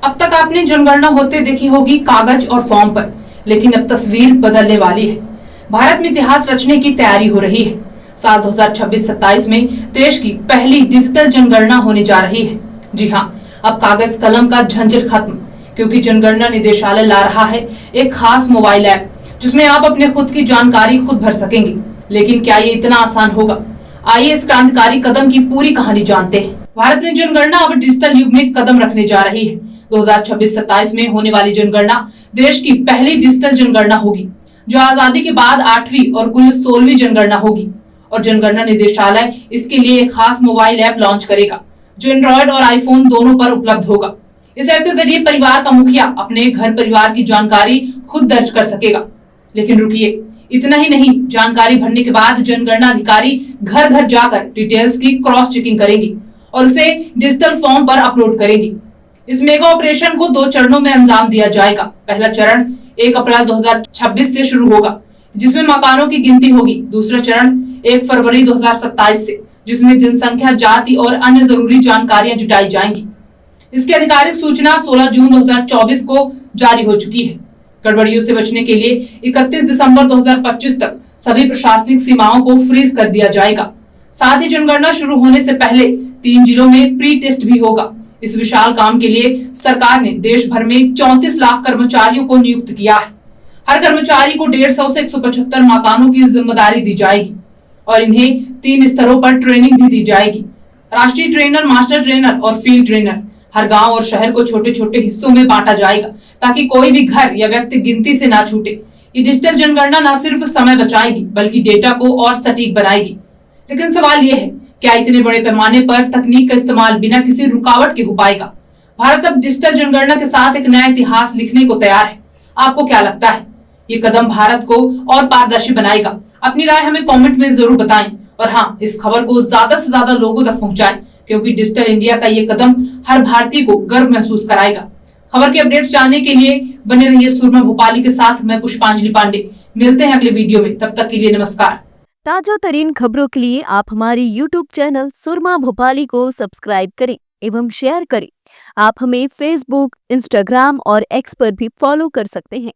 अब तक आपने जनगणना होते देखी होगी कागज और फॉर्म पर, लेकिन अब तस्वीर बदलने वाली है। भारत में इतिहास रचने की तैयारी हो रही है। साल 2026-27 में देश की पहली डिजिटल जनगणना होने जा रही है। जी हाँ, अब कागज कलम का झंझट खत्म, क्योंकि जनगणना निदेशालय ला रहा है एक खास मोबाइल ऐप जिसमें आप अपने खुद की जानकारी खुद भर सकेंगे। लेकिन क्या ये इतना आसान होगा? आइए इस क्रांतिकारी कदम की पूरी कहानी जानते हैं। भारत में जनगणना अब डिजिटल युग में कदम रखने जा रही है। 2026-27 में होने वाली जनगणना देश की पहली डिजिटल जनगणना होगी, जो आजादी के बाद 8वीं और कुल 16वीं जनगणना होगी। और जनगणना निदेशालय इसके लिए एक खास मोबाइल ऐप लॉन्च करेगा, जो एंड्रॉइड और आईफोन दोनों पर उपलब्ध होगा। इस ऐप के जरिए परिवार का मुखिया अपने घर परिवार की जानकारी खुद दर्ज कर सकेगा। लेकिन रुकिए, इतना ही नहीं, जानकारी भरने के बाद जनगणना अधिकारी घर घर जाकर डिटेल्स की क्रॉस चेकिंग करेंगी और उसे डिजिटल फॉर्म पर अपलोड करेंगी। इस मेगा ऑपरेशन को 2 चरणों में अंजाम दिया जाएगा। पहला चरण 1 अप्रैल 2026 से शुरू होगा, जिसमें मकानों की गिनती होगी। दूसरा चरण 1 फरवरी 2027 से, जिसमें जनसंख्या, जाति और अन्य जरूरी जानकारियां जुटाई जाएंगी। इसकी आधिकारिक सूचना 16 जून 2024 को जारी हो चुकी है। गड़बड़ियों से बचने के लिए 31 दिसंबर 2025 तक सभी प्रशासनिक सीमाओं को फ्रीज कर दिया जाएगा। साथ ही जनगणना शुरू होने से पहले 3 जिलों में प्री टेस्ट भी होगा। इस विशाल काम के लिए सरकार ने देश भर में 34 लाख कर्मचारियों को नियुक्त किया है। हर कर्मचारी को 150 से 175 मकानों की जिम्मेदारी दी जाएगी और इन्हें 3 स्तरों पर ट्रेनिंग भी दी जाएगी। राष्ट्रीय ट्रेनर, मास्टर ट्रेनर और फील्ड ट्रेनर। हर गांव और शहर को छोटे छोटे हिस्सों में बांटा जाएगा, ताकि कोई भी घर या व्यक्ति गिनती से ना छूटे। ये डिजिटल जनगणना न सिर्फ समय बचाएगी, बल्कि डेटा को और सटीक बनाएगी। लेकिन सवाल ये है, क्या इतने बड़े पैमाने पर तकनीक का इस्तेमाल बिना किसी रुकावट के हो पाएगा? भारत अब डिजिटल जनगणना के साथ एक नया इतिहास लिखने को तैयार है। आपको क्या लगता है? ये कदम भारत को और पारदर्शी बनाएगा? अपनी राय हमें कमेंट में जरूर बताएं और हाँ, इस खबर को ज्यादा से ज्यादा लोगों तक पहुंचाएं, क्योंकि डिजिटल इंडिया का ये कदम हर भारतीय को गर्व महसूस कराएगा। खबर के अपडेट्स जानने के लिए बने रहिए सुरमा भोपाली के साथ। मैं पुष्पांजलि पांडे। मिलते हैं अगले वीडियो में, तब तक के लिए नमस्कार। ताजा तरीन खबरों के लिए आप हमारे YouTube चैनल सुरमा भोपाली को सब्सक्राइब करें एवं शेयर करें। आप हमें Facebook, Instagram और X पर भी फॉलो कर सकते हैं।